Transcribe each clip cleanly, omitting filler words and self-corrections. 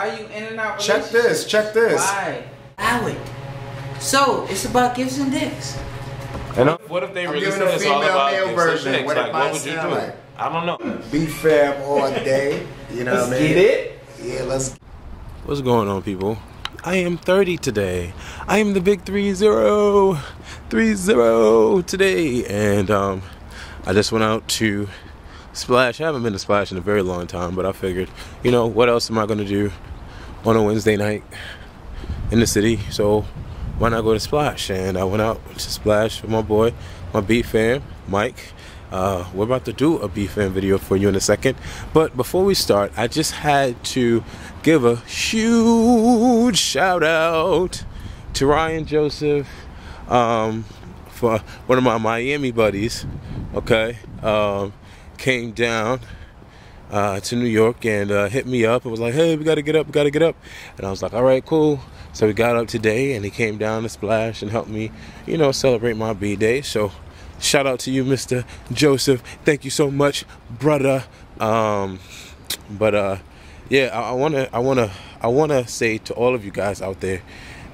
Why are you in and out? Check this. Check this. Why? Alec. So it's about gifts and dicks. And what if they really said it's all about gifts and dicks? Like, what would you do? Like? I don't know. BFAM all day. You know what I mean? Get it? Yeah, let's. What's going on, people? I am 30 today. I am the big 30 today, and I just went out to Splash. I haven't been to Splash in a very long time, but I figured, you know, what else am I gonna do on a Wednesday night in the city? So why not go to Splash? And I went out to Splash with my boy, my BFAM, Mike. We're about to do a BFAM video for you in a second, but before we start, I just had to give a huge shout out to Ryan Joseph for one of my Miami buddies. Okay, came down to New York and hit me up and was like, hey, we gotta get up, and I was like, all right, cool. So we got up today and he came down to Splash and helped me, you know, celebrate my B-Day. So shout out to you, Mr. Joseph. Thank you so much, brother. Yeah, I wanna say to all of you guys out there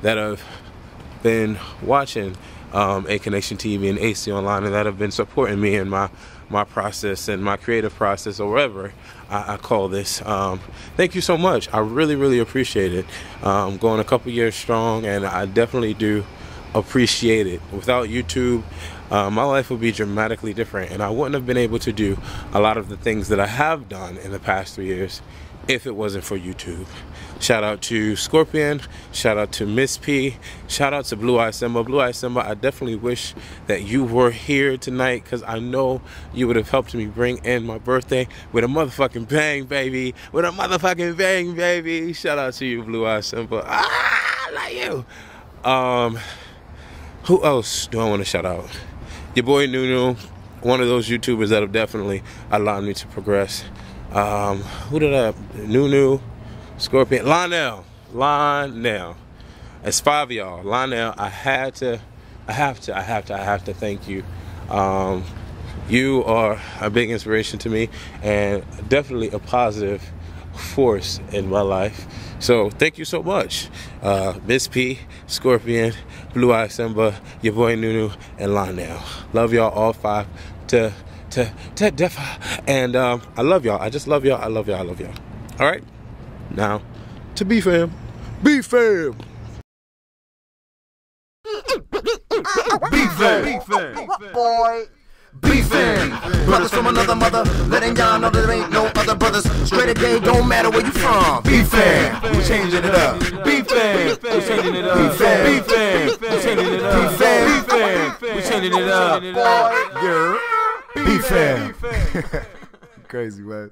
that have been watching ACONNECTIONTV and AC Online, and that have been supporting me in my process and my creative process, or whatever I call this. Thank you so much. I really appreciate it. Going a couple years strong, and I definitely do appreciate it. Without YouTube, my life would be dramatically different, and I wouldn't have been able to do a lot of the things that I have done in the past 3 years if it wasn't for YouTube. Shout out to Scorpion, shout out to Miss P, shout out to Blue Eye Simba. Blue Eye Simba, I definitely wish that you were here tonight, because I know you would have helped me bring in my birthday with a motherfucking bang, baby. With a motherfucking bang, baby. Shout out to you, Blue Eye Simba. I like you. Who else do I want to shout out? Your boy Nunu, one of those YouTubers that have definitely allowed me to progress. Who did I? Nunu, Scorpion, Lionel. It's 5 of y'all. Lionel, I have to thank you. You are a big inspiration to me and definitely a positive force in my life. So thank you so much, Miss P, Scorpion, Blue Eye Simba, your boy Nunu, and Lionel. Love y'all all 5 to death. And I love y'all. I just love y'all. I love y'all. All right, now to BFAM. BFAM. Boy. BFAM. Brothers from another mother, letting y'all know there ain't no other brothers. Straight a day, don't matter where you from. BFAM. We changing it up. BFAM. We changing it up. BFAM. We changing it up. BFAM. We changing it up. Yeah. BFAM. Crazy, man.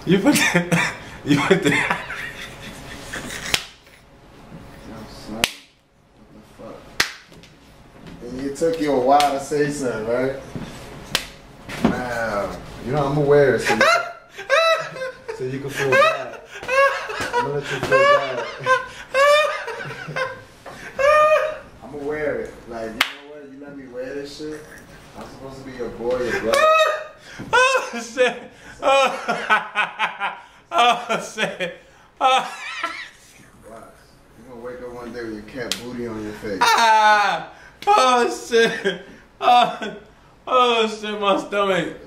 You put the And it took you a while to say something, right? Wow. You know, I'm aware, so you can feel bad. I'm gonna let you feel bad. I'm aware of it. Like, you know what? You let me wear this shit. I'm supposed to be your boy, your brother. Oh shit! Oh shit! Watch. You're gonna wake up one day with your cat booty on your face. Oh shit! Oh shit! My stomach!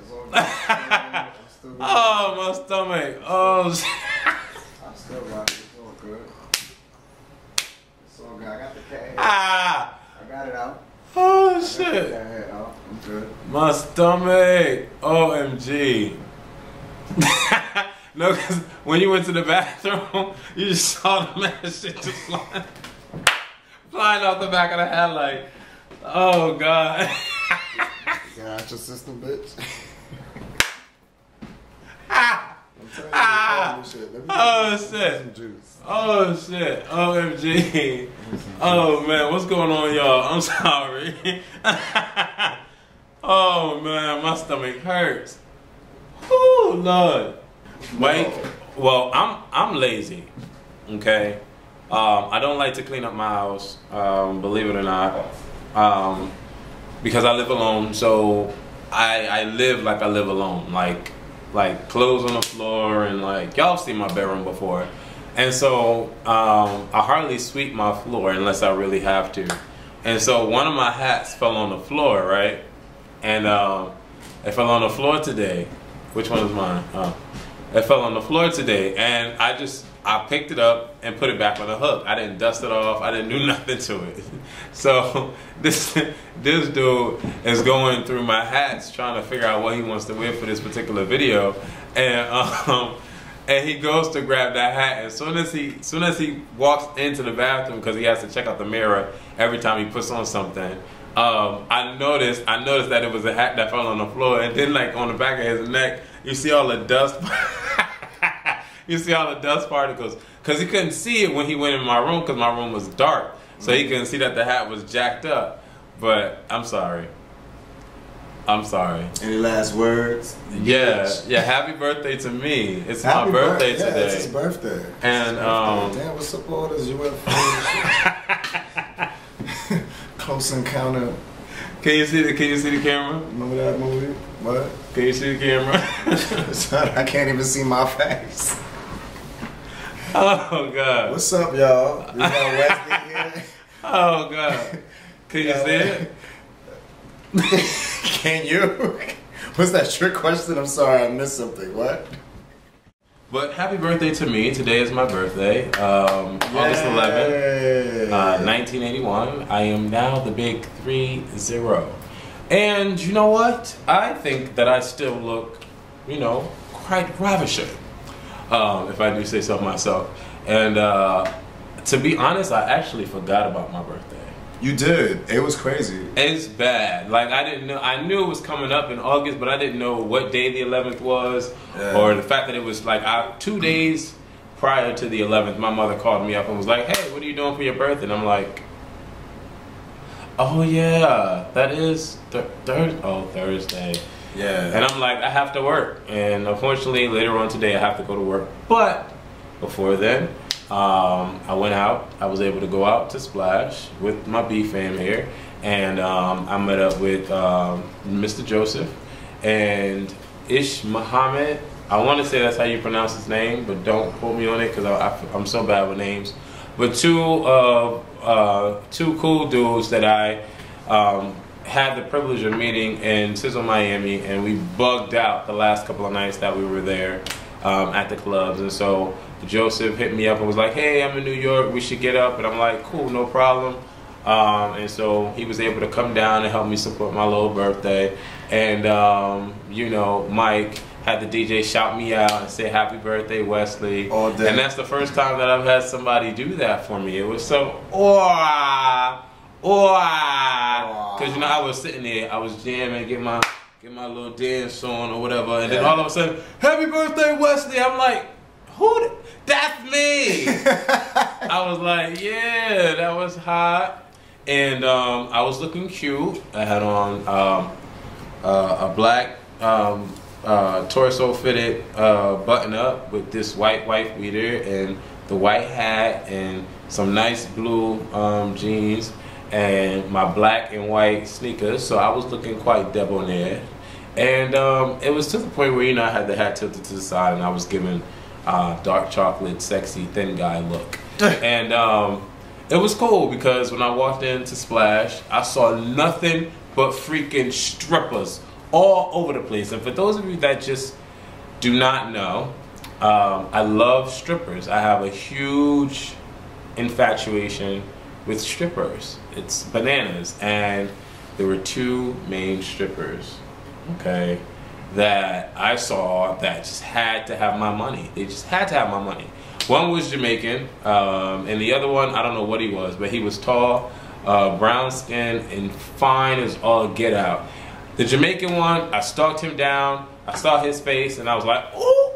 Oh, my stomach! Oh shit! I'm still rocking. It's all good. It's all good. I got the cat hair. I got it out. Oh shit! I got the cat hair out. I'm good. My stomach! OMG! No, because when you went to the bathroom, you just saw the mad shit just flying off the back of the head like, oh god. Get out your system, bitch. Oh shit. Oh shit. OMG. Oh man, what's going on, y'all? I'm sorry. Oh man, my stomach hurts. Oh Lord. Wait. Well, I'm lazy. Okay. I don't like to clean up my house. Believe it or not. because I live alone. So I live like I live alone, like clothes on the floor, and like y'all seen my bedroom before. And so I hardly sweep my floor unless I really have to. And so one of my hats fell on the floor, right? And it fell on the floor today. Which one is mine? It fell on the floor today, and I picked it up and put it back on the hook. I didn't dust it off. I didn't do nothing to it. So this dude is going through my hats trying to figure out what he wants to wear for this particular video, and he goes to grab that hat. As soon as he walks into the bathroom, because he has to check out the mirror every time he puts on something, I noticed that it was a hat that fell on the floor, and then like on the back of his neck, you see all the dust. You see all the dust particles, because he couldn't see it when he went in my room, because my room was dark, so he couldn't see that the hat was jacked up. But I'm sorry. I'm sorry. Any last words? Yeah. Happy birthday to me. It's my birthday today. Yeah, it's his birthday. And damn, what supporters you went for? Close Encounter. Can you see the camera? Remember that movie? What? Can you see the camera? Son, I can't even see my face. Oh God. What's up, y'all? We got Wesley here. Oh God. Can you see it? Can you? What's that trick question? I'm sorry, I missed something. What? But happy birthday to me. Today is my birthday. August 11th, 1981. I am now the big 30. And you know what? I think that I still look, you know, quite ravishing, if I do say so myself. And to be honest, I actually forgot about my birthday. You did. It was crazy. It's bad. Like, I didn't know. I knew it was coming up in August, but I didn't know what day the 11th was, or the fact that it was like 2 days prior to the 11th. My mother called me up and was like, "Hey, what are you doing for your birthday?" And I'm like, "Oh yeah, that is Thursday." Yeah. And I'm like, I have to work, and unfortunately, later on today, I have to go to work. But before then, I went out. I was able to go out to Splash with my BFAM here, and I met up with Mr. Joseph and Ish Muhammad. I want to say that's how you pronounce his name, but don't quote me on it because I'm so bad with names. But two cool dudes that I had the privilege of meeting in Sizzle, Miami, and we bugged out the last couple of nights that we were there at the clubs. And so Joseph hit me up and was like, "Hey, I'm in New York, we should get up." And I'm like, "Cool, no problem." And so he was able to come down and help me support my little birthday. And you know, Mike had the DJ shout me out and say happy birthday, Wesley. All day. And that's the first time that I've had somebody do that for me. It was so because you know, I was sitting there, I was jamming, get my little dance on or whatever, and then all of a sudden, happy birthday, Wesley. I'm like, who? That's me. I was like, yeah, that was hot. And I was looking cute. I had on a black torso fitted button up with this white wife beater and the white hat and some nice blue jeans and my black and white sneakers. So I was looking quite debonair. And it was to the point where, you know, I had the hat tilted to the side and I was giving dark chocolate, sexy, thin guy look. And it was cool because when I walked into Splash, I saw nothing but freaking strippers all over the place. And for those of you that just do not know, I love strippers. I have a huge infatuation with strippers. It's bananas. And there were two main strippers, okay, that I saw that just had to have my money. They just had to have my money. One was Jamaican, and the other one, I don't know what he was, but he was tall, brown skin, and fine as all get out. The Jamaican one, I stalked him down, I saw his face, and I was like, ooh,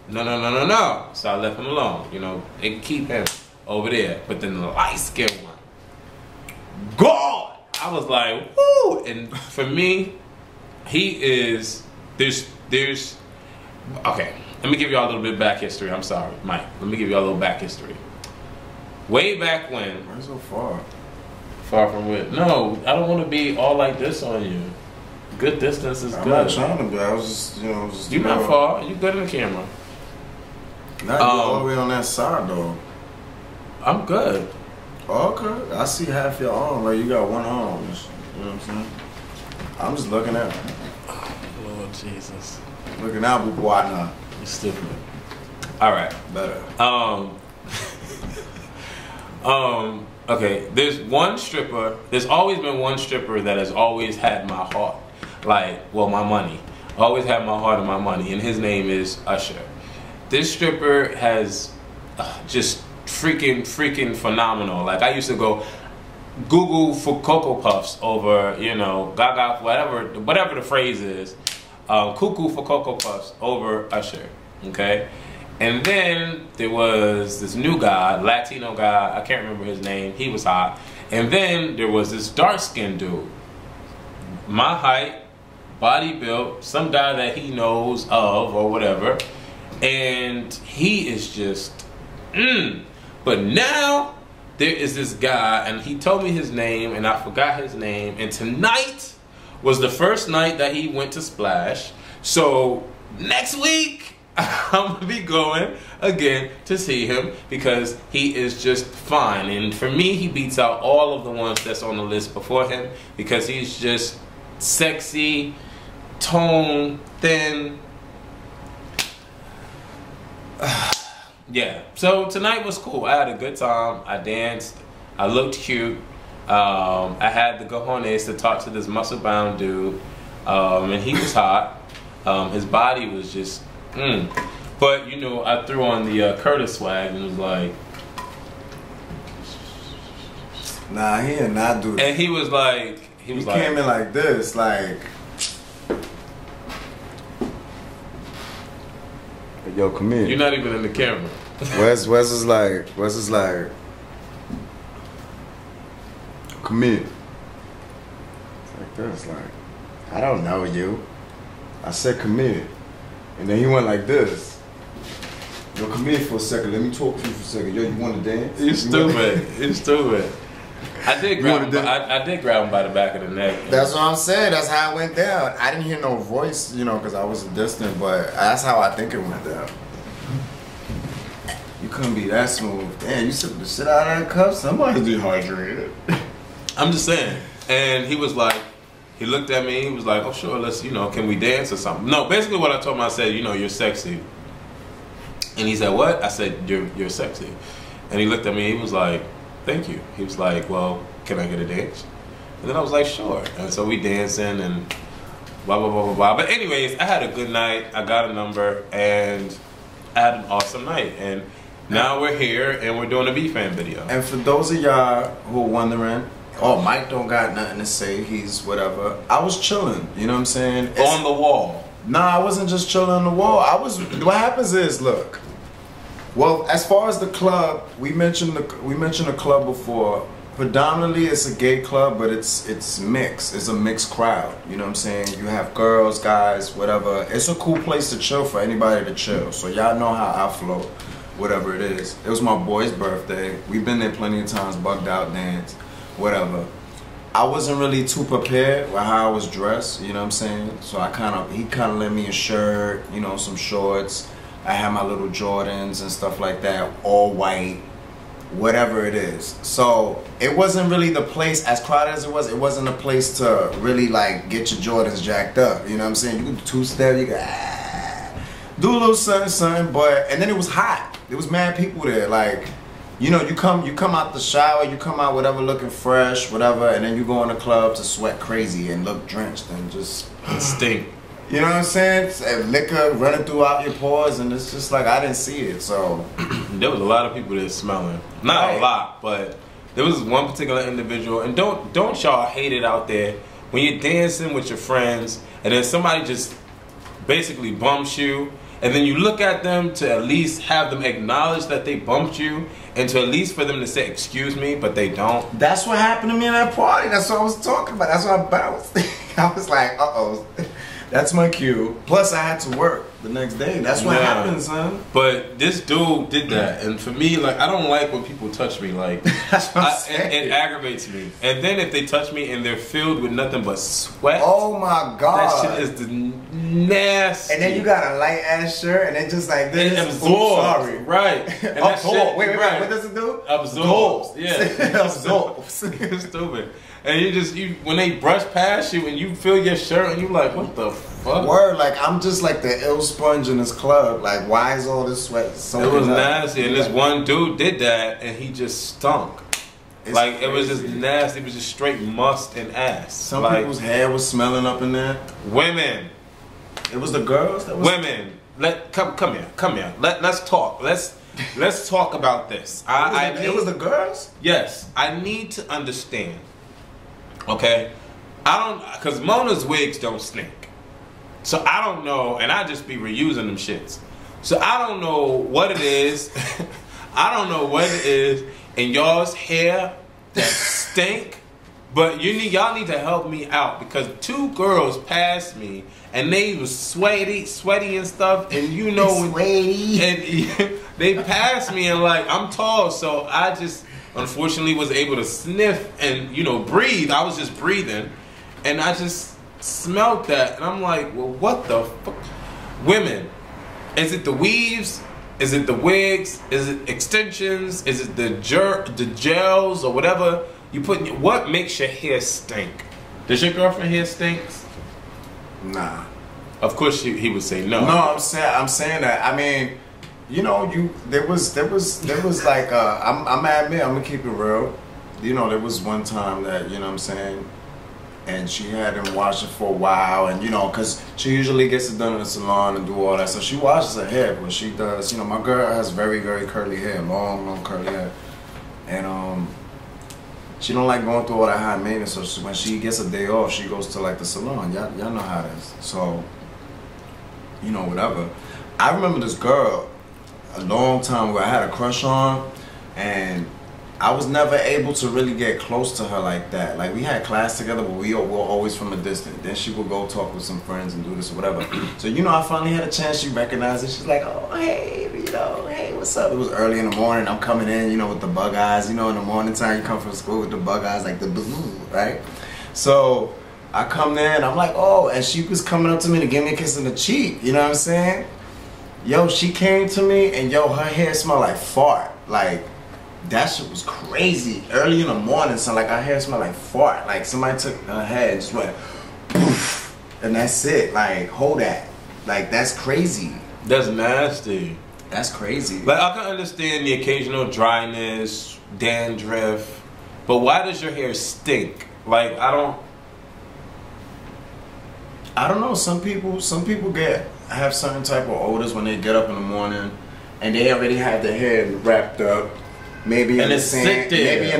no, no, no, no, no. So I left him alone. You know, they can keep him over there. But then the light skin one, God! I was like, woo! And for me, he is, there's, okay, let me give y'all a little bit of back history. I'm sorry, Mike. Let me give y'all a little back history. Way back when. Why so far? Far from it. No, I don't want to be all like this on you. Good distance is I'm good. not trying to be. I was just, you know, just. You're not far. You good in the camera. Not you all the way on that side though. I'm good. Okay, I see half your arm. Like you got one arm. You know what I'm saying? I'm just looking at it. Lord Jesus. Looking out, Bubuana. You're stupid. All right. Better. Okay, there's one stripper, there's always been one stripper that has always had my heart. Like, well, my money. Always had my heart and my money, and his name is Usher. This stripper has just freaking phenomenal. Like, I used to go Google for Cocoa Puffs over, you know, Gaga, whatever the phrase is, cuckoo for Cocoa Puffs over Usher, okay? And then there was this new guy, Latino guy, I can't remember his name, he was hot. And then there was this dark-skinned dude, my height, body built, some guy that he knows of or whatever, and he is just, But now, there is this guy, and he told me his name, and I forgot his name, and tonight was the first night that he went to Splash, so next week, I'm going to be going again to see him because he is just fine. And for me, he beats out all of the ones that's on the list before him because he's just sexy, tone, thin. Yeah. So tonight was cool. I had a good time. I danced. I looked cute. I had the cojones to talk to this muscle-bound dude. And he was hot. His body was just... But, you know, I threw on the Curtis swag and was like... Nah, he did not do that. And he was like... He came in like this, like... Yo, come here. You're not even in the camera. Wes is like... Come here. It's like this, like... I don't know you. I said come here. And then he went like this. Yo, come here for a second. Let me talk to you for a second. Yo, you want to dance? You stupid. You stupid. I did grab him. I did grab him by the back of the neck. That's what I'm saying. That's how it went down. I didn't hear no voice, you know, because I was distant, but that's how I think it went down. You couldn't be that smooth. Damn, you sipped the shit out of that cup? Somebody's dehydrated. I'm just saying. And he was like, he looked at me. He was like, oh, sure, let's, you know, can we dance or something? No, basically what I told him, I said, you know, you're sexy. And he said, what? I said, you're sexy. And he looked at me. He was like, thank you. He was like, well, can I get a dance? And then I was like, sure. And so we dancing and blah, blah, blah, blah, blah. But anyways, I had a good night. I got a number. And I had an awesome night. And now we're here and we're doing a BFAM video. And for those of y'all who are wondering, oh, Mike don't got nothing to say, he's whatever. I was chilling, you know what I'm saying? On the wall. Nah, I wasn't just chilling on the wall. What happens is, look. Well, as far as the club, we mentioned the club before. Predominantly, it's a gay club, but it's mixed. It's a mixed crowd. You know what I'm saying? You have girls, guys, whatever. It's a cool place to chill for anybody to chill. So y'all know how I flow, whatever it is. It was my boy's birthday. We've been there plenty of times, bugged out, dance, whatever. I wasn't really too prepared with how I was dressed. You know what I'm saying? So he kind of lent me a shirt, you know, some shorts. I had my little Jordans and stuff like that, all white, whatever it is. So it wasn't really the place, as crowded as it wasn't a place to really like get your Jordans jacked up. You know what I'm saying? You can two-step, you can do a little something, but, and then it was hot. There was mad people there, like, you know, you come out the shower, you come out whatever looking fresh, whatever, and then you go in the club to sweat crazy and look drenched and just stink. You know what I'm saying? And liquor running throughout your pores, and it's just like I didn't see it. So there was a lot of people there smelling. Not a lot, but there was one particular individual. And don't y'all hate it out there when you're dancing with your friends, and then somebody just basically bumps you, and then you look at them to at least have them acknowledge that they bumped you, and to at least for them to say excuse me, but they don't. That's what happened to me in that party. That's what I was talking about. That's why I bounced. I was like, uh-oh. That's my cue. Plus, I had to work. the next day. That's what happens, son. But this dude did that, and for me, like, I don't like when people touch me. Like, That's what I'm saying. it aggravates me. And then if they touch me and they're filled with nothing but sweat, Oh my god, that shit is the nasty. And then you got a light ass shirt, and it just like this. It absorbs, Sorry, right? And that Absorb. shit, Wait, right. what does it do? Absorbs. Yeah, Absorbs. It's stupid. And you when they brush past you and you feel your shirt and you like, what the fuck? Word, like I'm just like the ill sponge in this club. Like, why is all this sweat? It was nasty, and this one dude did that, and he just stunk. It's like crazy. It was just nasty. It was just straight must and ass. Some like, people's hair was smelling up in there. Women. It was the girls that was Women. Come here. Let's talk. Let's talk about this. It was the girls? Yes, I need to understand. Okay, because Mona's wigs don't stink, so I don't know, and I just be reusing them shits. So I don't know what it is. I don't know what it is in y'all's hair that stink. But y'all need to help me out, because 2 girls passed me and they was sweaty and stuff, and you know sweaty. And they passed me, and like, I'm tall, so I just unfortunately was able to sniff and breathe. I was just breathing, and I just smelled that, and I'm like, well, what the fuck? Women, is it the weaves? Is it the wigs? Is it extensions? Is it the gels or whatever you put in? What makes your hair stink? Does your girlfriend hair stinks? Nah. Of course he would say no. No, I'm saying that. I mean, there was like I'm gonna admit, I'm gonna keep it real. There was one time that, what I'm saying, and she hadn't washed it for a while, and because she usually gets it done in the salon and do all that, so she washes her hair. But she does, my girl has very, very curly hair, long curly hair, and she don't like going through all that high maintenance. So when she gets a day off, she goes to like the salon. Y'all know how it is. So whatever. I remember this girl a long time ago I had a crush on, and I was never able to really get close to her like that. Like, we had class together, but we were always from a distance. Then she would go talk with some friends and do this or whatever. So, I finally had a chance. She recognized it. She's like, oh, hey, hey, what's up? It was early in the morning. I'm coming in, with the bug eyes. In the morning time, you come from school with the bug eyes, like the blue, right? So, I come there, and I'm like, oh, and she was coming up to me to give me a kiss on the cheek. You know what I'm saying? Yo, she came to me, and her hair smelled like fart. Like, that shit was crazy. Early in the morning, so like, her hair smelled like fart. Like, somebody took her hair and just went poof, and that's it. Like, hold that. Like, that's crazy. That's nasty. That's crazy. Like, I can understand the occasional dryness, dandruff, but why does your hair stink? Like, I don't know. Some people have certain type of odors when they get up in the morning, and they already have their hair wrapped up. Maybe in the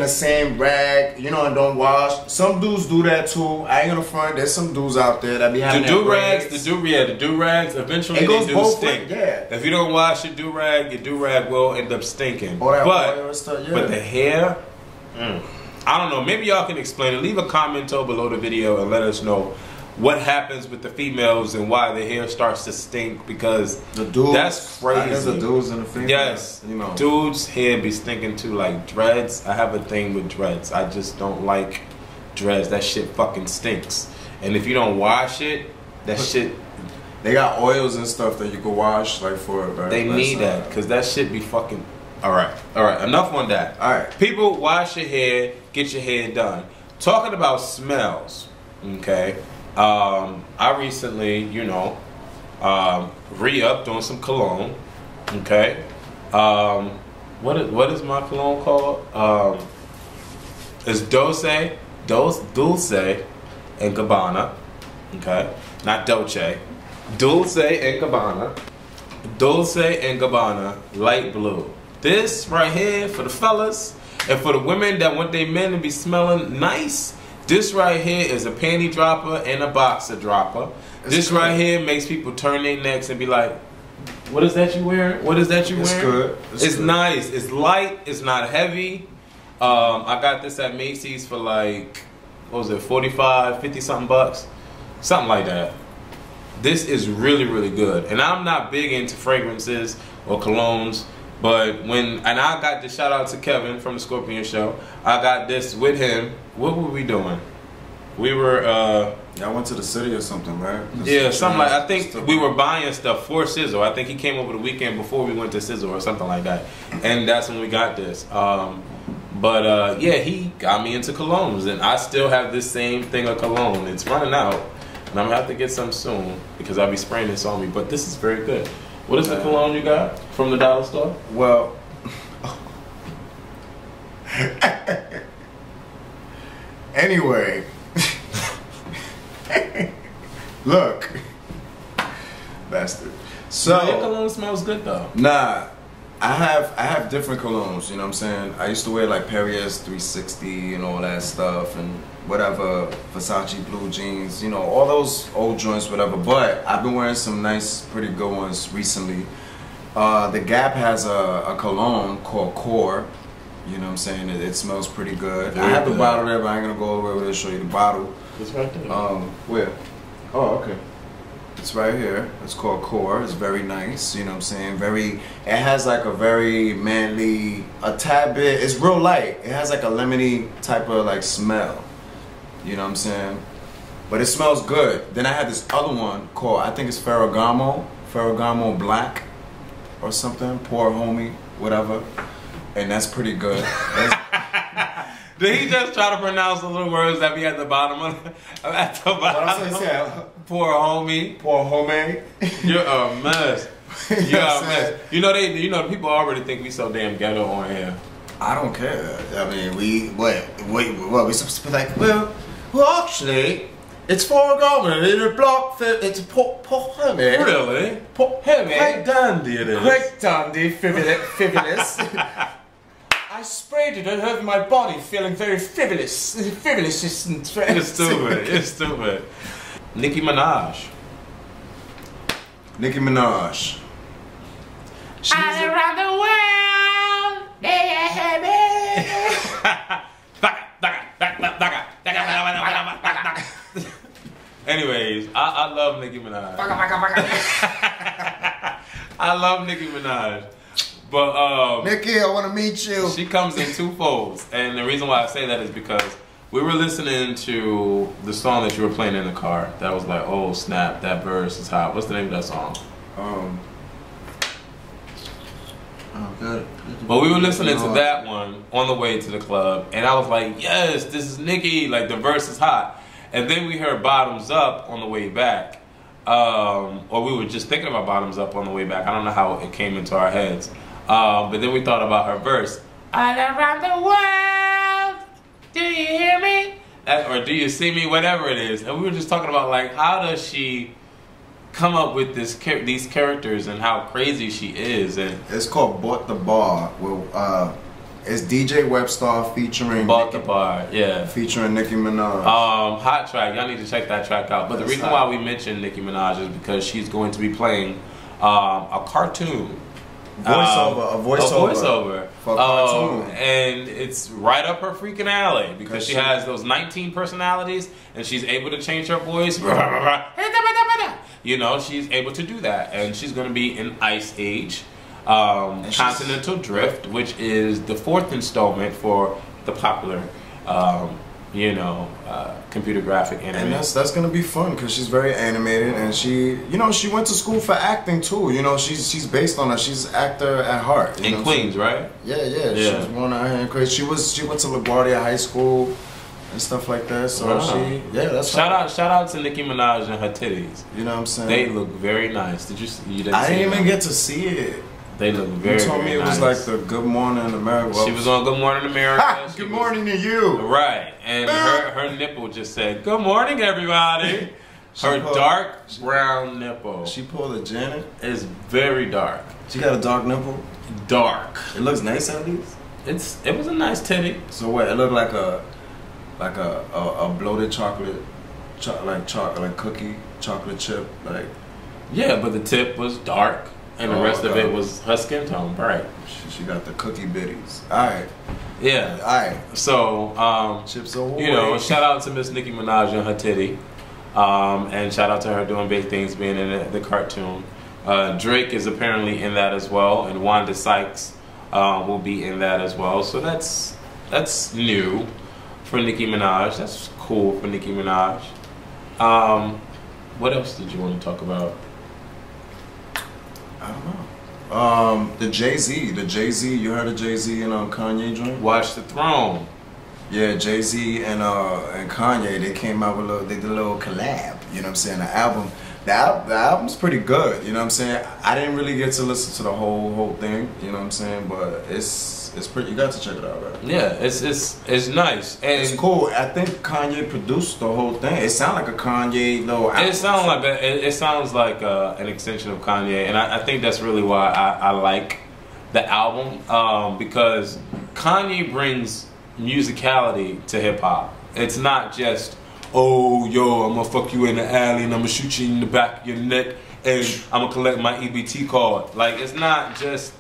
same rag, and don't wash. Some dudes do that too. I ain't gonna front. There's some dudes out there that be having the do-rags, eventually they do stink. Yeah. If you don't wash your do-rag will end up stinking. All that oil and stuff, yeah. But the hair, I don't know. Maybe y'all can explain it. Leave a comment below the video and let us know what happens with the females and why the hair starts to stink, because the dudes, that's crazy. I guess the dudes and the females. Yes, dudes' hair be stinking too, like dreads. I have a thing with dreads. I just don't like dreads. That shit fucking stinks. And if you don't wash it, that shit. They got oils and stuff that you can wash, like, for it. Right? They need that, because that shit be fucking. All right. Enough on that. All right. People, wash your hair. Get your hair done. Talking about smells. Okay. I recently, re-upped on some cologne. Okay. What is my cologne called? It's Dulce and Gabbana. Okay. Not Dolce. Dulce and Gabbana. Dulce and Gabbana light blue. This right here for the fellas, and for the women that want their men to be smelling nice. This right here is a panty dropper and a boxer dropper. This right here makes people turn their necks and be like, what is that you wearing? What is that you wearing? It's good. It's good. Nice. It's light. It's not heavy. I got this at Macy's for like, what was it, 45, 50 something bucks? Something like that. This is really, really good. And I'm not big into fragrances or colognes, but and I got the shout out to Kevin from the Scorpion Show. I got this with him. What were we doing? We were y'all went to the city or something, right? Yeah, something like, I think we were buying stuff for Sizzle. I think he came over the weekend before we went to Sizzle or something like that. And that's when we got this. Yeah, he got me into colognes, and I still have this same thing of cologne. It's running out, and I'm gonna have to get some soon because I'll be spraying this on me. But this is very good. What is the cologne you got from the dollar store? Well, anyway, look, bastard. So your cologne smells good though. Nah. I have different colognes, you know what I'm saying? I used to wear like Perrier's 360 and all that stuff and whatever, Versace blue jeans, you know, all those old joints, whatever. But I've been wearing some nice, pretty good ones recently. The Gap has a cologne called Core, you know what I'm saying? It smells pretty good. I have the bottle there, but I ain't gonna go over there to show you the bottle. It's right there. Where? Oh, okay. It's right here. It's called Core. It's very nice. You know what I'm saying? It has like a very manly, a tad bit. It's real light. It has like a lemony type of like smell. You know what I'm saying? But it smells good. Then I have this other one called, I think it's Ferragamo Black or something. Poor homie, whatever. And that's pretty good. Did he just try to pronounce the little words that be at the bottom of at the bottom? Poor homie. Poor homie. You're a mess. You're a mess. You know the people already think we so damn ghetto on here. I don't care. I mean, we supposed to be like, well, actually, it's Ferragamo in a block. It's poor homie. Really? Poor homie. Great dandy it is. Great dandy, frivolous. I sprayed it all over my body, feeling very frivolous. Frivolous isn't. You're stupid. You're stupid. Nicki Minaj. Nicki Minaj. All around the world, they have it. Anyways, I love Nicki Minaj. I love Nicki Minaj. But Nicki, I want to meet you. She comes in two folds, and the reason why I say that is because we were listening to the song that you were playing in the car. That was like, oh snap, that verse is hot. What's the name of that song? Oh, good. Well, we were listening to that one on the way to the club, and I was like, yes, this is Nicki. Like the verse is hot. And then we heard Bottoms Up on the way back, or we were just thinking about Bottoms Up on the way back. I don't know how it came into our heads. But then we thought about her verse. All around the world, do you hear me? Or do you see me? Whatever it is. And we were just talking about like, how does she come up with these characters and how crazy she is? And it's called Bought the Bar. It's DJ Webstar featuring Bought the Bar, yeah. Featuring Nicki Minaj. Hot track. Y'all need to check that track out. But the reason why we mentioned Nicki Minaj is because she's going to be playing a cartoon. A voiceover for a cartoon. And it's right up her freaking alley because she has those 19 personalities and she's able to change her voice. You know, she's able to do that. And she's going to be in Ice Age, Continental Drift, which is the 4th installment for the popular computer graphic anime. And that's gonna be fun because she's very animated and she went to school for acting too. You know, she's based on she's an actor at heart. In Queens, right? Yeah. She was born out here in Queens. She went to LaGuardia High School and stuff like that. So that's shout out to Nicki Minaj and her titties. You know what I'm saying? They look very nice. Did you? I didn't even get to see it. They look very, you told me it was like the Good Morning America. She was on Good Morning America. Good morning to you. Right. And her nipple just said, good morning, everybody. Her dark brown nipple. She pulled a Janet? It's very dark. She got a dark nipple? Dark. It looks nice at least? It was a nice titty. So what, it looked like a bloated chocolate cookie, chocolate chip, like. Yeah, but the tip was dark. And the rest of it was her skin tone, bright. She got the cookie bitties. Alright. Yeah. Alright. So, Chips away. You know, shout out to Miss Nicki Minaj and her titty. And shout out to her doing big things, being in the cartoon. Drake is apparently in that as well, and Wanda Sykes will be in that as well. So that's new for Nicki Minaj. That's cool for Nicki Minaj. What else did you want to talk about? I don't know. The Jay-Z, you heard of Jay-Z and Kanye joint? Watch the Throne. Yeah, Jay-Z and Kanye, they came out with they did a little collab, you know what I'm saying? The album's pretty good, you know what I'm saying? I didn't really get to listen to the whole thing, you know what I'm saying? But it's pretty, you got to check it out, right? Yeah, it's nice. And it's cool. I think Kanye produced the whole thing. It sounds like a Kanye little album. It sounds like an extension of Kanye, and I think that's really why I like the album, because Kanye brings musicality to hip hop. It's not just, oh yo, I'm gonna fuck you in the alley and I'm gonna shoot you in the back of your neck and I'm gonna collect my EBT card. Like, it's not just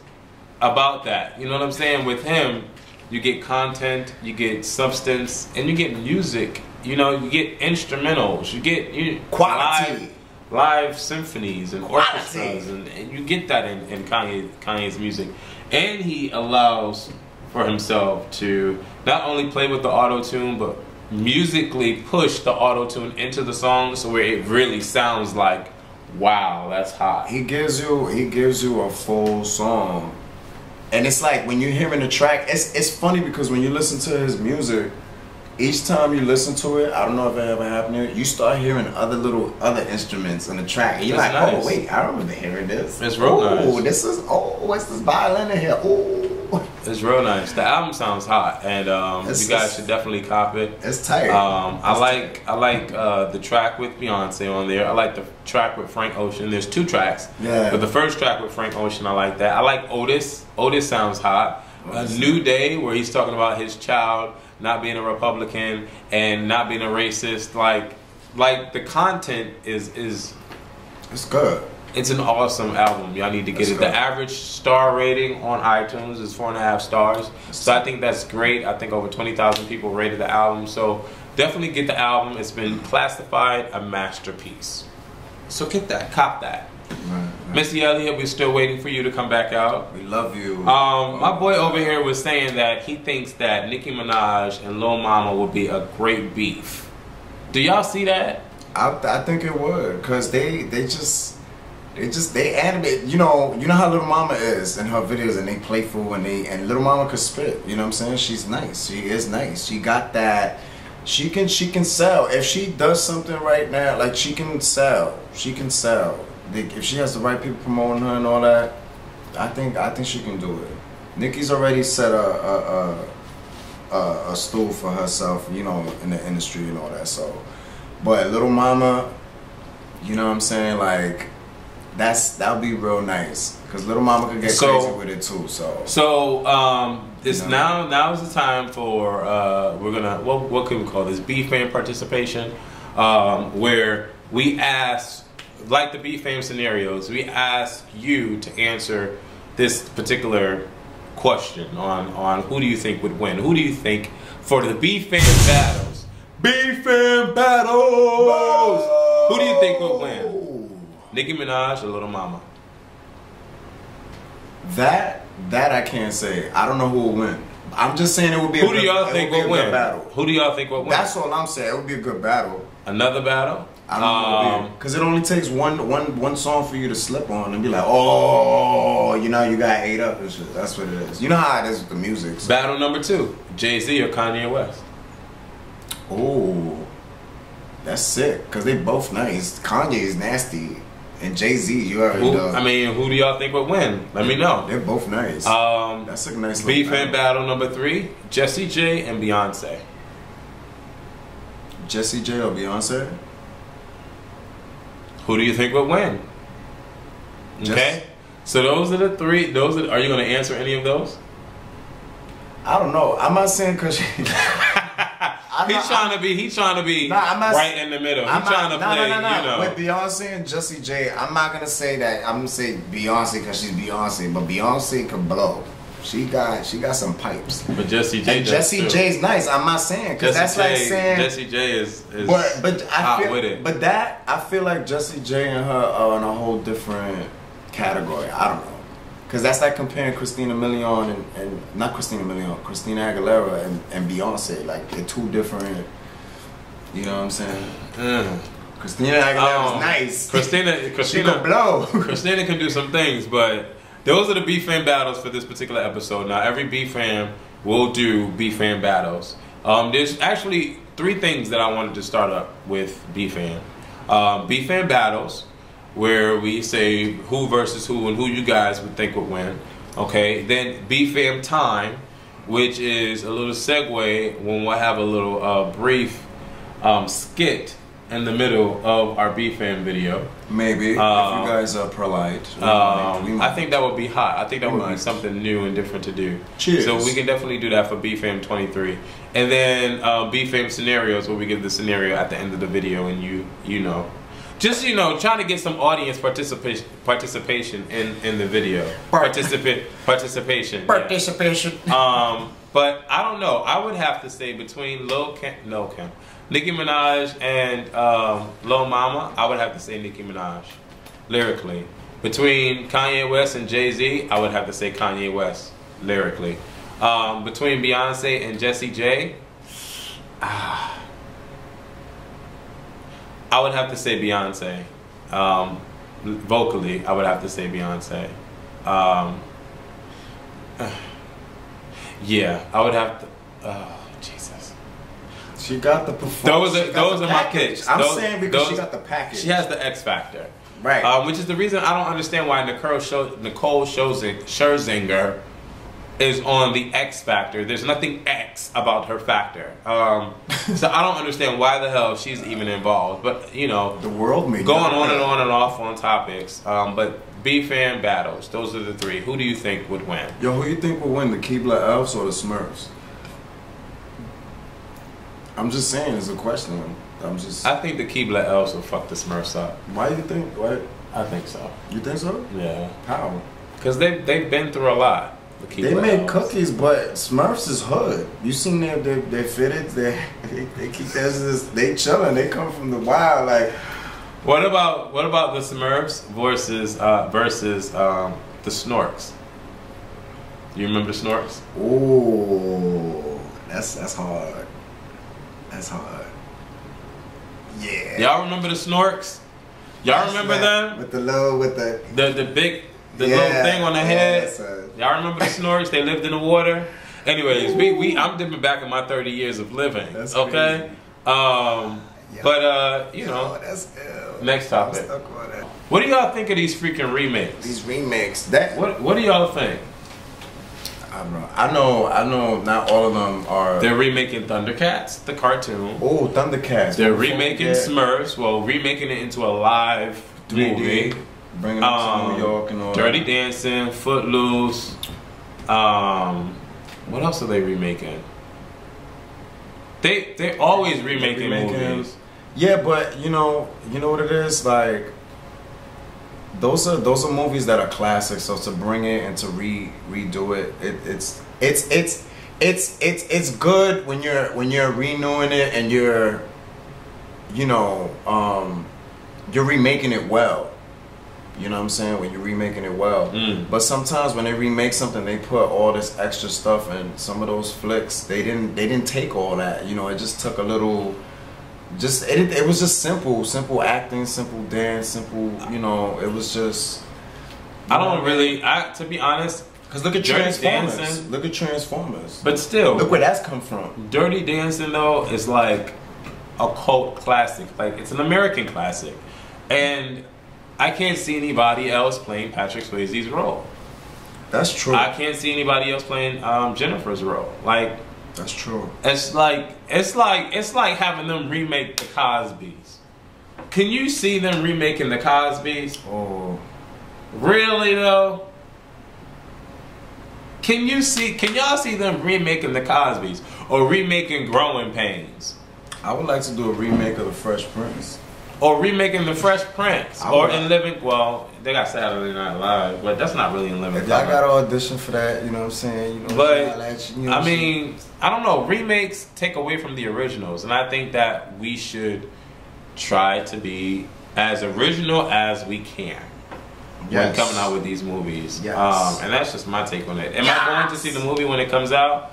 about that. You know what I'm saying? With him, you get content, you get substance, and you get music. You know, you get instrumentals, you get quality live symphonies and orchestras, and you get that in Kanye's music. And he allows for himself to not only play with the auto-tune, but musically push the auto-tune into the song, so where it really sounds like, wow, that's hot. He gives you a full song, and it's like when you're hearing the track, it's funny because when you listen to his music, each time you listen to it, I don't know if it ever happened to you, you start hearing other instruments in the track, and you're like, nice. Oh wait, I remember hearing this. It's real nice. What's this violin in here? Oh. It's real nice. The album sounds hot, and you guys should definitely cop it. It's tight. I like the track with Beyonce on there. I like the track with Frank Ocean. There's 2 tracks. Yeah. But the first track with Frank Ocean, I like that. I like Otis. Otis sounds hot. A New Day, where he's talking about his child not being a Republican and not being a racist. Like the content is it's good. It's an awesome album. Y'all need to get it. The average star rating on iTunes is 4.5 stars. So I think that's great. I think over 20,000 people rated the album. So definitely get the album. It's been classified a masterpiece. So get that. Cop that. Right. Missy Elliott, we're still waiting for you to come back out. We love you. My boy over here was saying that he thinks that Nicki Minaj and Lil Mama would be a great beef. Do y'all see that? I think it would, because they animate, you know how Little Mama is in her videos, and they playful, and Little Mama could spit, you know what I'm saying? She's nice. She is nice. She got that. She can sell. If she does something right now, like, she can sell. She can sell. If she has the right people promoting her and all that, I think she can do it. Nicki's already set a stool for herself, you know, in the industry and all that. So, but Little Mama, you know what I'm saying? Like, that'll be real nice, because Little Mama could get crazy with it too. This now is the time for we're gonna what can we call this, BFAM participation, where we ask, like the BFAM scenarios, we ask you to answer this particular question on who do you think would win. Who do you think for the BFAM battles? BFAM battles! Who do you think would win? Nicki Minaj or Little Mama? That I can't say. I don't know who will win. I'm just saying it would be who do y'all think will win? Battle. Who do y'all think will win? That's all I'm saying. It would be a good battle. Another battle? I don't know, because it only takes one song for you to slip on and be like, oh, you know, you got ate up and shit. That's what it is. You know how it is with the music. So. Battle number 2, Jay-Z or Kanye West? Oh, that's sick, because they both nice. Kanye is nasty, and Jay-Z, you already know. I mean, who do y'all think would win? Let me know. They're both nice. That's a nice BFAM battle number 3, Jessie J and Beyonce. Jessie J or Beyonce? Who do you think would win? Okay, so those are the 3. Are you going to answer any of those? I don't know. I'm not saying because he's trying to be right in the middle. He's trying to play. You know, with Beyonce and Jessie J, I'm not gonna say that. I'm gonna say Beyonce because she's Beyonce, but Beyonce can blow. She got some pipes. But Jessie J. And Jessie J's nice. I'm not saying because that's like saying Jessie J is but I hot feel, with it. But that I feel like Jessie J and her are in a whole different category. I don't know. Because that's like comparing Christina Milian and not Christina Milian, Christina Aguilera and Beyonce. Like they're two different. You know what I'm saying? Christina Aguilera is nice. Christina she can blow. Christina can do some things, but those are the BFAM battles for this particular episode. Now every BFAM will do BFAM battles. There's actually 3 things that I wanted to start up with BFAM. BFAM battles, where we say who versus who and who you guys would think would win. Okay, then BFAM time, which is a little segue when we'll have a little brief skit in the middle of our BFAM video. Maybe if you guys are polite. I think that would be hot. I think that would be something new and different to do. Cheers. So we can definitely do that for BFAM 23, and then BFAM scenarios, where we give the scenario at the end of the video, and you know. Just trying to get some audience participation in the video. Participation. Yeah. But I don't know. I would have to say between Nicki Minaj and Lil Mama, I would have to say Nicki Minaj lyrically. Between Kanye West and Jay-Z, I would have to say Kanye West lyrically. Between Beyonce and Jessie J, I would have to say Beyonce. Vocally, I would have to say Beyonce. Yeah, I would have to. Oh, Jesus. She got the performance. Those are my picks. I'm saying because she got the package. She has the X factor. Right. Which is the reason I don't understand why Nicole Scherzinger is on the X Factor. There's nothing X about her factor. So I don't understand why the hell she's even involved. But the world may going on and off on topics. But BFAM battles, those are the 3. Who do you think would win? Yo, who you think would win, the Keebler Elves or the Smurfs? I'm just saying, it's a question. I think the Keebler Elves will fuck the Smurfs up. Why do you think? Why? I think so. You think so? Yeah. How? Because they've been through a lot. They make cookies, but Smurfs is hood. You seen their fitteds? They keep they chilling. They come from the wild. Like, what about the Smurfs versus the Snorks? You remember the Snorks? Oh, that's hard. That's hard. Yeah. Y'all remember the Snorks? Y'all remember them? With the little big little thing on the head. Y'all remember the Snorks? They lived in the water. Anyways, I'm dipping back in my 30 years of living. That's okay. But that's ill. Next topic. What do y'all think of these freaking remakes? These remakes. What do y'all think? I know. Not all of them are. They're remaking Thundercats, the cartoon. Oh, Thundercats. They're remaking Smurfs. Well, remaking it into a live 3D. movie. Bringing it to New York and all Dirty Dancing, Footloose. What else are they remaking? They're always remaking movies. Yeah, but you know what it is, like those are movies that are classics. So to bring it and to redo it, it's good when you're renewing it and you're remaking it well. You know what I'm saying? When you're remaking it well. But sometimes when they remake something, they put all this extra stuff, and some of those flicks, they didn't take all that. It just took a little. It was just simple acting, simple dance, simple. It was just. To be honest. Because look at Transformers. Dancing, look at Transformers. But still, look where that's come from. Dirty Dancing though is like a cult classic. Like it's an American classic, and I can't see anybody else playing Patrick Swayze's role. That's true. I can't see anybody else playing Jennifer's role. Like that's true. It's like having them remake the Cosbys. Can you see them remaking the Cosbys? Oh, really though? Can y'all see them remaking the Cosbys or remaking Growing Pains? I would like to do a remake of The Fresh Prince. or remaking the Fresh Prince, or In Living. Well, they got Saturday Night Live, but that's not really In Living. If y'all got to audition for that, you know what I'm saying? You know, but I mean, I don't know. Remakes take away from the originals, and I think that we should try to be as original as we can when coming out with these movies. Yes. And that's just my take on it. Am I going to see the movie when it comes out?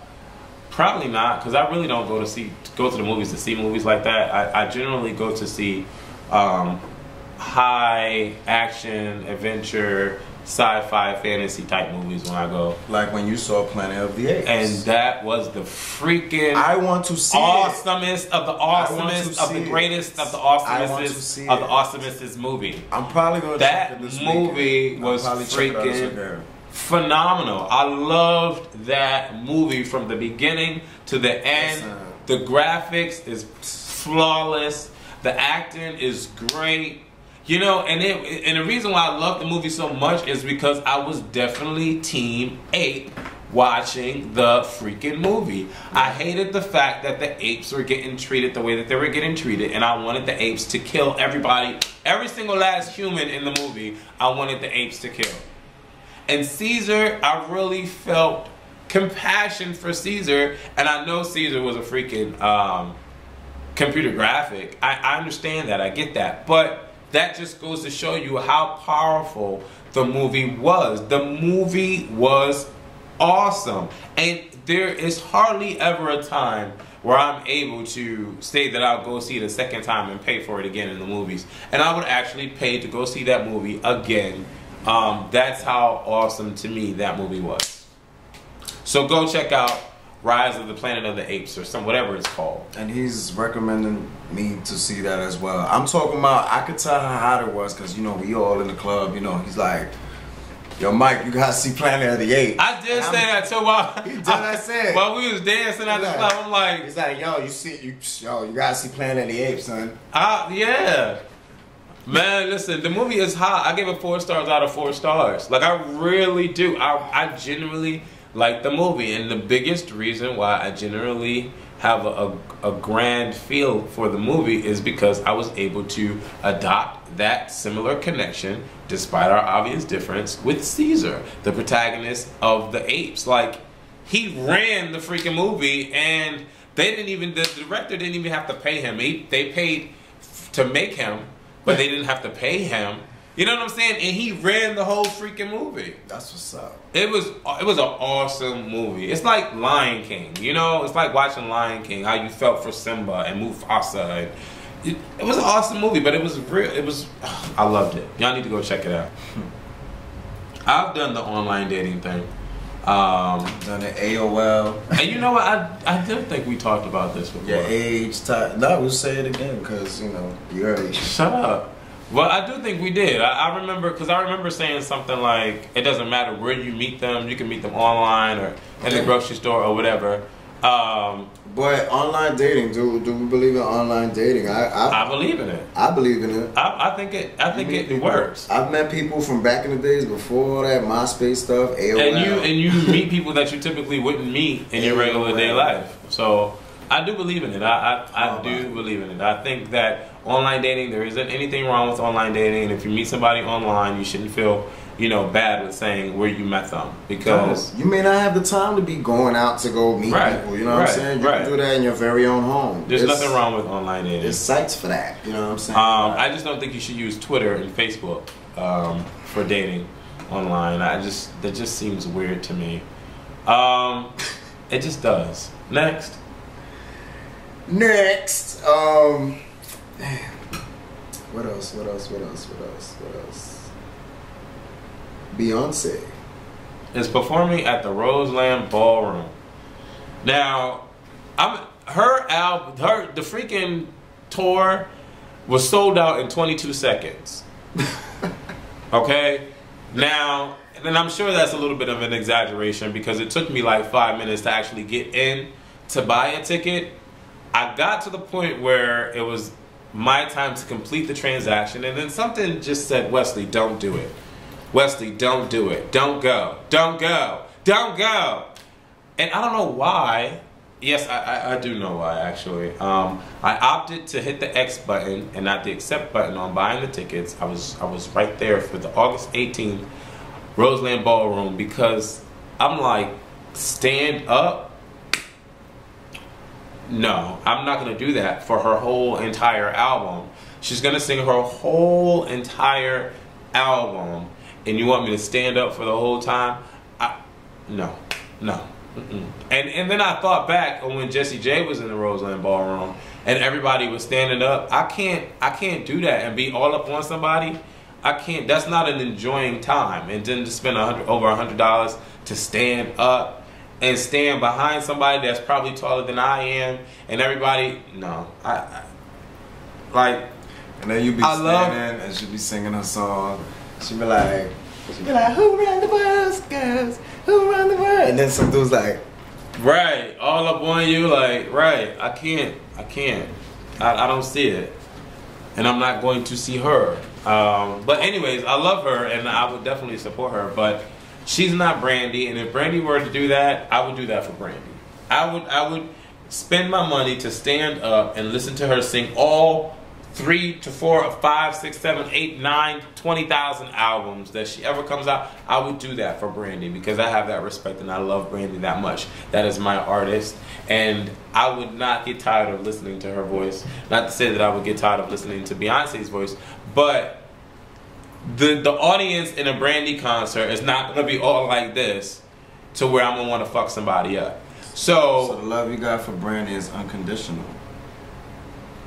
Probably not, because I really don't go to the movies to see movies like that. I generally go to see high action, adventure, sci-fi, fantasy type movies when I go. Like when you saw Planet of the Apes. And that was the freaking I want to see awesomest of the awesomest of the greatest of the awesomest of the awesomest movie. I'm probably going to check it this weekend. That movie was freaking phenomenal. I loved that movie from the beginning to the end. The graphics is flawless. The acting is great. You know, and the reason why I love the movie so much is because I was definitely Team Ape watching the freaking movie. I hated the fact that the apes were getting treated the way that they were getting treated, and I wanted the apes to kill everybody, every single last human in the movie. I wanted the apes to kill. And Caesar, I really felt compassion for Caesar, and I know Caesar was a freaking computer graphic. I understand that, I get that, but that just goes to show you how powerful the movie was. The movie was awesome. And there is hardly ever a time where I'm able to say that I'll go see it a second time and pay for it again in the movies. And I would actually pay to go see that movie again. That's how awesome to me that movie was. So go check out Rise of the Planet of the Apes or whatever it's called. And he's recommending me to see that as well. I'm talking about, I could tell how hot it was because, you know, we all in the club, you know, he's like, yo, Mike, you gotta see Planet of the Apes. I did say that too while we was dancing at the club. I'm like, he's like, yo, you gotta see Planet of the Apes, son. Yeah. Man, listen, the movie is hot. I gave it 4 stars out of 4 stars. Like, I really do. I genuinely like the movie, and the biggest reason why I generally have a grand feel for the movie is because I was able to adopt that similar connection, despite our obvious difference, with Caesar, the protagonist of the Apes. Like, he ran the freaking movie, and they didn't even, the director didn't even have to pay him. They paid to make him, but they didn't have to pay him. You know what I'm saying? And he ran the whole freaking movie. That's what's up. It was an awesome movie. It's like Lion King, you know? It's like watching Lion King, how you felt for Simba and Mufasa. And it was an awesome movie, but it was real. I loved it. Y'all need to go check it out. I've done the online dating thing. Done the AOL. And you know what? I do think we talked about this before. Your age, type. No, we'll say it again because, you know, you already. Shut up. Well, I do think we did. I remember, because I remember saying something like, it doesn't matter where you meet them. You can meet them online or in the grocery store or whatever. But online dating, do we believe in online dating? I believe in it. I believe in it. I think it works. I've met people from back in the days before all that MySpace stuff, AOL. And you meet people that you typically wouldn't meet in your regular day life. So I do believe in it. I do believe in it. I think that online dating, there isn't anything wrong with online dating. And if you meet somebody online, you shouldn't feel, you know, bad with saying where you met them, because you may not have the time to be going out to go meet people. You know what I'm saying? You can do that in your very own home. There's nothing wrong with online dating. There's sites for that. You know what I'm saying? I just don't think you should use Twitter and Facebook for dating online. That just seems weird to me. It just does. Next. What else? Beyonce is performing at the Roseland Ballroom. Now, the freaking tour was sold out in 22 seconds. Okay? Now, and I'm sure that's a little bit of an exaggeration because it took me like 5 minutes to actually get in to buy a ticket. I got to the point where it was my time to complete the transaction, and then something just said, Wesley, don't do it. Wesley, don't do it. Don't go. Don't go. Don't go. And I don't know why. Yes, I do know why, actually. I opted to hit the X button and not the accept button on buying the tickets. I was right there for the August 18th Roseland Ballroom because I'm like, stand up? No, I'm not going to do that for her whole entire album. She's going to sing her whole entire album, and you want me to stand up for the whole time? No. And then I thought back on when Jessie J was in the Roseland Ballroom and everybody was standing up. I can't do that and be all up on somebody. I can't. That's not an enjoying time. And then to spend over $100 to stand up and stand behind somebody that's probably taller than I am, and everybody, no, like. And then you be standing and she be singing her song. She be like, who run the world, girls? Who run the world? And then some dude's like, right, all up on you, like, right. I can't. I don't see it, and I'm not going to see her. But anyways, I love her, and I would definitely support her. But she's not Brandy, and if Brandy were to do that, I would do that for Brandy. I would spend my money to stand up and listen to her sing all 3 to 4 or 5, 6, 7, 8, 9, 20,000 albums that she ever comes out. I would do that for Brandy because I have that respect and I love Brandy that much. That is my artist, and I would not get tired of listening to her voice. Not to say that I would get tired of listening to Beyonce's voice, but the audience in a Brandy concert is not going to be all like this to where I'm going to want to fuck somebody up. So the love you got for Brandy is unconditional.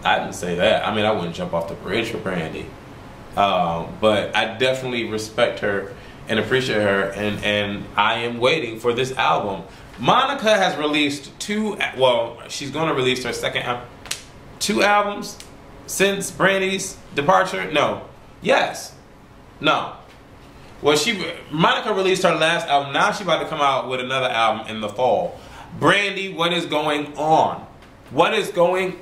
I didn't say that. I mean, I wouldn't jump off the bridge for Brandy. But I definitely respect her and appreciate her, and I am waiting for this album. Monica has released she's going to release her second album. 2 albums since Brandy's departure? No. Yes. No. Well, Monica released her last album. Now she's about to come out with another album in the fall. Brandy, what is going on? What is going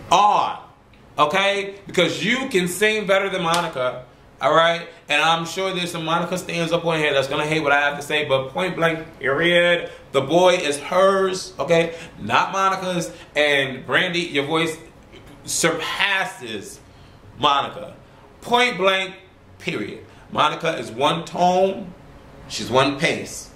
on? Okay? Because you can sing better than Monica. Alright? And I'm sure there's some Monica stands up on here that's going to hate what I have to say. But point blank, period. The boy is hers. Okay? Not Monica's. And Brandy, your voice surpasses Monica. Point blank, period. Monica is one tone. She's one pace.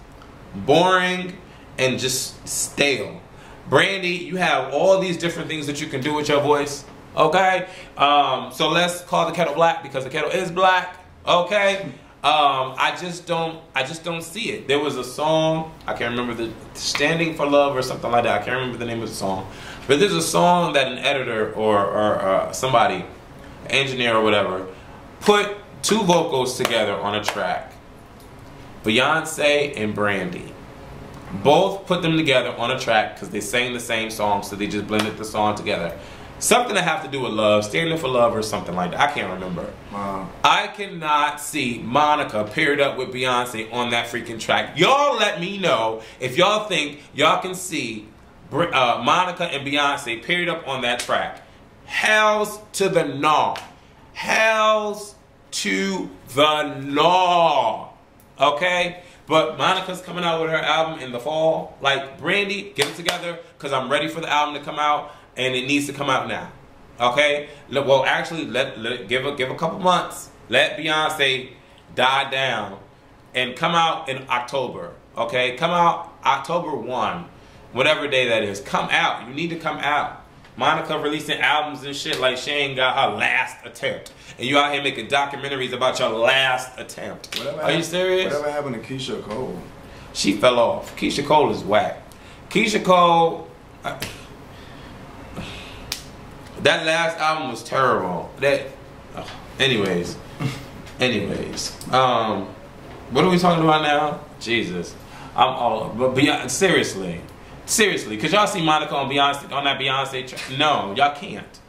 Boring and just stale. Brandy, you have all these different things that you can do with your voice. Okay? So let's call the kettle black because the kettle is black. Okay? I just don't see it. There was a song, I can't remember, the Standing for Love or something like that. I can't remember the name of the song. But there's a song that an editor or somebody, engineer or whatever, put 2 vocals together on a track. Beyonce and Brandy. Both put them together on a track because they sang the same song, so they just blended the song together. Something to have to do with love, Standing for Love or something like that. I can't remember. I cannot see Monica paired up with Beyonce on that freaking track. Y'all let me know if y'all think y'all can see Monica and Beyonce paired up on that track. Hells to the no. Hells to the no. Okay? But Monica's coming out with her album in the fall. Like, Brandy, get it together because I'm ready for the album to come out, and it needs to come out now. Okay? Well, actually, give a couple months. Let Beyonce die down and come out in October. Okay? Come out October 1, whatever day that is. Come out. You need to come out. Monica releasing albums and shit like she ain't got her last attempt. And you out here making documentaries about your last attempt. Are you serious? Whatever happened to Keisha Cole? She fell off. Keisha Cole is whack. Keisha Cole, that last album was terrible. Anyways. What are we talking about now? Jesus. But seriously, because y'all see Monica on that Beyonce track. No, y'all can't.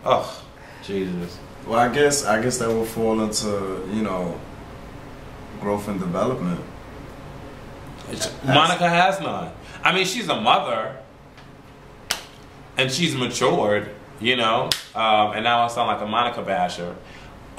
Oh, Jesus. Well, I guess that will fall into, growth and development. Monica has none. I mean, she's a mother, and she's matured, and now I sound like a Monica basher.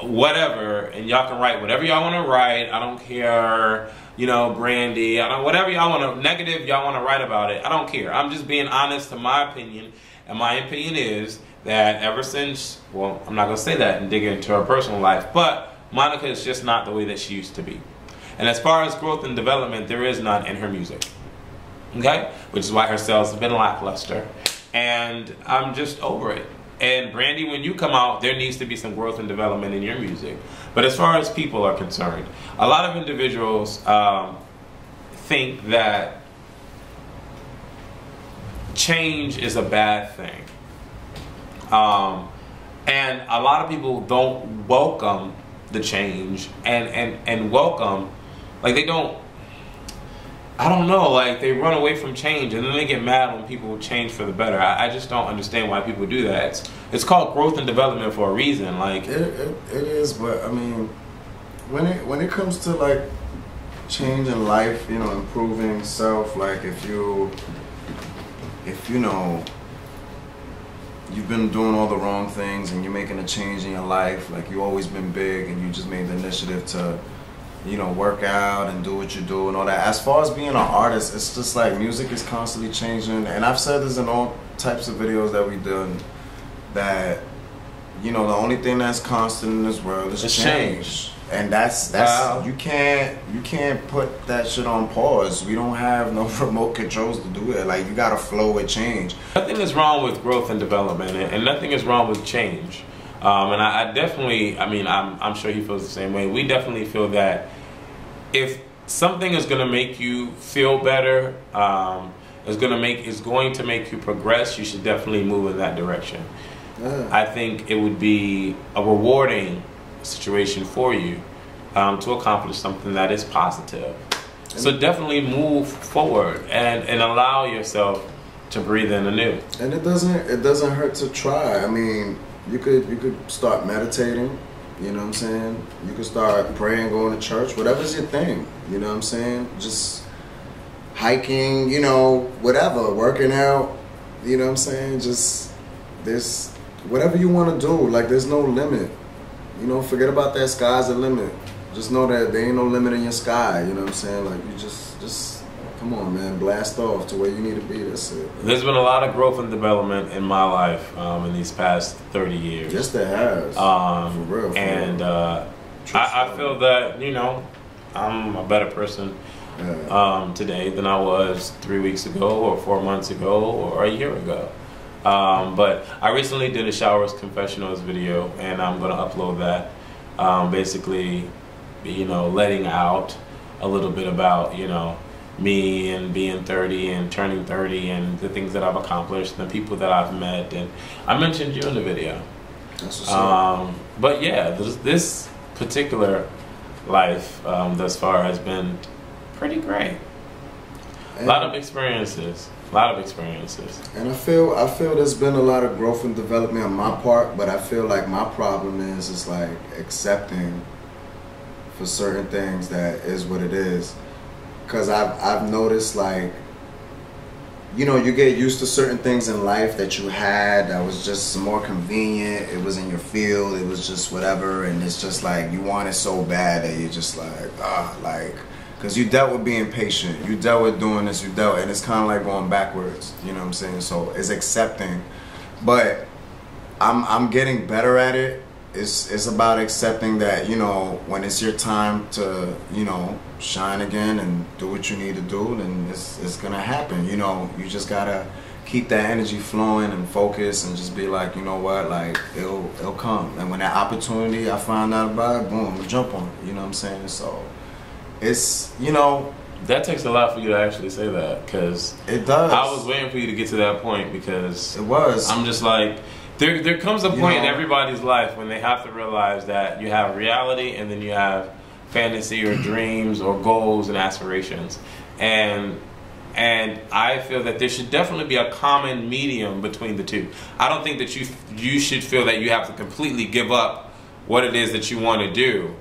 whatever, and y'all can write whatever y'all want to write. I don't care, you know, Brandy. I don't, whatever y'all want to, negative y'all want to write about it. I don't care. I'm just being honest to my opinion, and my opinion is that ever since, well, I'm not gonna say that and dig into her personal life, but Monica is just not the way that she used to be. And as far as growth and development, there is none in her music. Okay, which is why her sales have been lackluster, and I'm just over it. And Brandy, when you come out, there needs to be some growth and development in your music. But as far as people are concerned, a lot of individuals think that change is a bad thing. And a lot of people don't welcome the change and welcome, like they don't, I don't know, like they run away from change and then they get mad when people change for the better. I just don't understand why people do that. It's called growth and development for a reason. Like it is, but I mean, when it comes to like changing life, you know, improving self, like if you know you've been doing all the wrong things and you're making a change in your life, like you've always been big and you just made the initiative to, you know, work out and do what you do and all that. As far as being an artist, it's just like music is constantly changing, and I've said this in all types of videos that we've done, that, you know, the only thing that's constant in this world is change. And that's wow. You can't put that shit on pause. We don't have no remote controls to do it. Like, you gotta flow with change. Nothing is wrong with growth and development, and nothing is wrong with change. And I definitely, I mean, I'm sure he feels the same way. We definitely feel that if something is going to make you feel better, is going to make you progress, you should definitely move in that direction. Yeah. I think it would be a rewarding situation for you to accomplish something that is positive. So definitely move forward and allow yourself to breathe in anew. And it doesn't hurt to try. I mean, you could start meditating, you know what I'm saying? You could start praying, going to church, whatever's your thing, you know what I'm saying? Just hiking, you know, whatever, working out, you know what I'm saying? Just, there's, whatever you want to do, like there's no limit. You know, forget about that sky's the limit. Just know that there ain't no limit in your sky, you know what I'm saying? Like, you just come on, man, blast off to where you need to be. That's it. There's been a lot of growth and development in my life in these past 30 years. Yes, there has. For real. And I feel that, you know, I'm a better person today than I was 3 weeks ago or 4 months ago or a year ago. But I recently did a showers confessionals video, and I'm going to upload that. Basically, you know, letting out a little bit about, you know, me and being 30 and turning 30 and the things that I've accomplished and the people that I've met, and I mentioned you in the video. That's what's up. But yeah, this particular life thus far has been pretty great. A lot of experiences. A lot of experiences. And I feel there's been a lot of growth and development on my part, but I feel like my problem is like accepting for certain things that is what it is. Because I've noticed, like, you know, you get used to certain things in life that you had that was just more convenient. It was in your field. It was just whatever. And it's just like you want it so bad that you're just like, because you dealt with being patient. You dealt with doing this. And it's kind of like going backwards. You know what I'm saying? So it's accepting. But I'm getting better at it. It's about accepting that, you know, when it's your time to, you know, shine again and do what you need to do, then it's gonna happen. You know, you just gotta keep that energy flowing and focus and just be like, you know what, like it'll come. And when that opportunity I find out about it, boom, I'm gonna jump on it. You know what I'm saying? So it's, you know, that takes a lot for you to actually say that, because it does. I was waiting for you to get to that point, because it was. I'm just like, there comes a point in everybody's life when they have to realize that you have reality and then you have fantasy or dreams or goals and aspirations, and I feel that there should definitely be a common medium between the two. I don't think that you should feel that you have to completely give up what it is that you want to do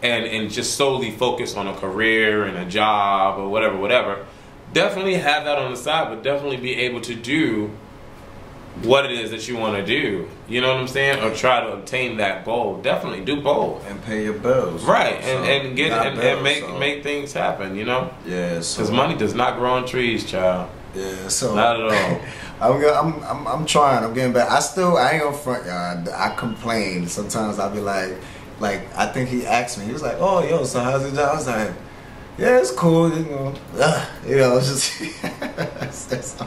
and just solely focus on a career and a job or whatever. Definitely have that on the side, but definitely be able to do what it is that you want to do. You know what I'm saying? Or try to obtain that goal. Definitely do both. And pay your bills. Right, So, and get got and bills, make so. make things happen. You know? Yeah. So Because money does not grow on trees, child. Yeah. So Not at all. I'm trying. I'm getting back. I ain't gonna front y'all. I complain sometimes. I'll be like I think he asked me. He was like, "Oh, yo, so how's the job?" I was like, "Yeah, it's cool." It's just.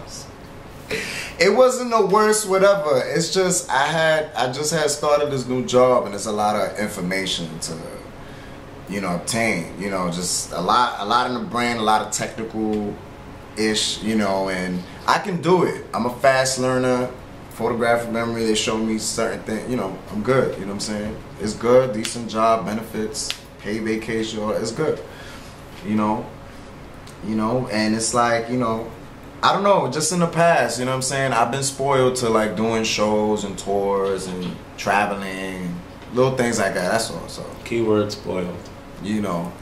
It wasn't the worst, whatever. It's just I just had started this new job, and it's a lot of information to, obtain. Just a lot in the brain, a lot of technical ish, and I can do it. I'm a fast learner. Photographic memory. They show me certain things. I'm good. You know what I'm saying? It's good. Decent job, benefits, pay vacation. It's good. And it's like I don't know, just in the past, what I'm saying? I've been spoiled to like doing shows and tours and traveling, little things like that. That's all. So Keyword spoiled.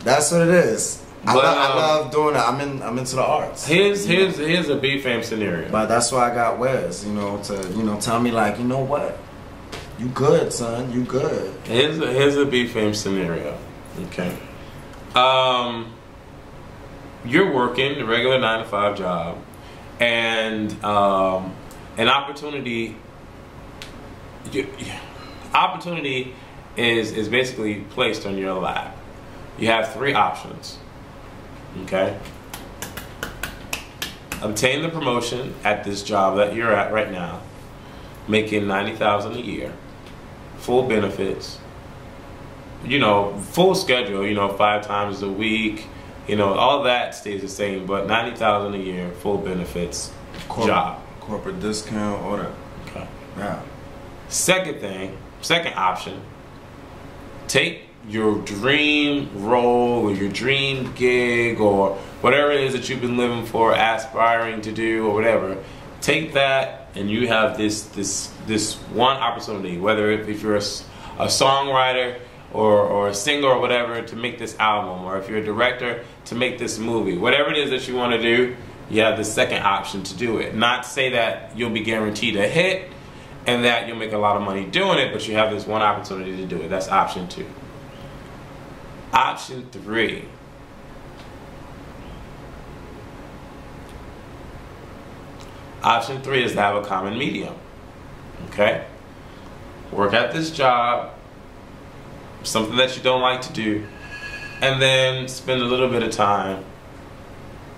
That's what it is. But, I love doing it. I'm into the arts. Here's a BFAM scenario. But that's why I got Wes, to tell me like, you know what? You good, son. You good. Here's a BFAM scenario. Okay. You're working a regular 9-to-5 job, and an opportunity. Opportunity is basically placed on your lap. You have 3 options. Okay. Obtain the promotion at this job that you're at right now, making $90,000 a year, full benefits, full schedule, 5 times a week, all that stays the same, but $90,000 a year, full benefits, job, corporate discount, all that. Okay. Yeah. Second option, take your dream role or your dream gig or whatever it is that you've been living for, aspiring to do or whatever. Take that and you have this one opportunity, whether if you're a songwriter or a singer or whatever, to make this album, or if you're a director, to make this movie. Whatever it is that you want to do, you have the second option to do it. Not to say that you'll be guaranteed a hit and that you'll make a lot of money doing it, but you have this one opportunity to do it. That's option 2. Option 3. Option 3 is to have a common medium. Okay? Work at this job, something that you don't like to do, and then spend a little bit of time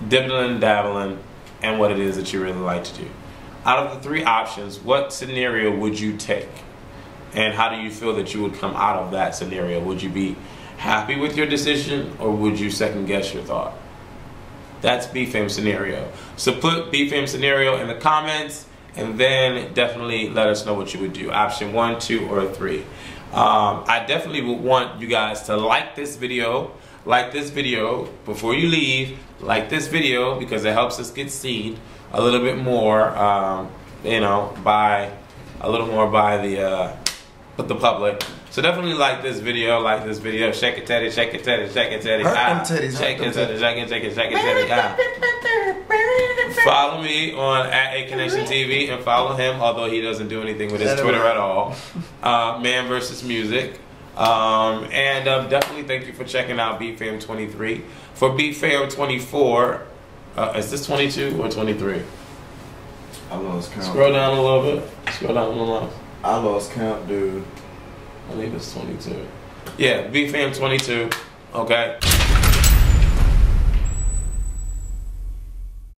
dibbling and dabbling in what it is that you really like to do. Out of the 3 options, what scenario would you take? And how do you feel that you would come out of that scenario? Would you be happy with your decision, or would you second guess your thought? That's BFAM scenario. So put BFAM scenario in the comments, and then definitely let us know what you would do. Option 1, 2, or 3. I definitely would want you guys to like this video. Like this video before you leave. Like this video because it helps us get seen a little bit more. By the public. So definitely like this video. Shake it, teddy, shake it, teddy, shake it, teddy. Shake it, teddy, shake it, teddy. Follow me on @ACONNECTIONTV and follow him, although he doesn't do anything with his Twitter at all. Man versus Music. And definitely thank you for checking out BFAM 23. For BFAM 24, is this 22 or 23? I lost count. Scroll down a little bit. Scroll down a little more. I lost count, dude. I think it's 22. Yeah, BFAM 22. Okay.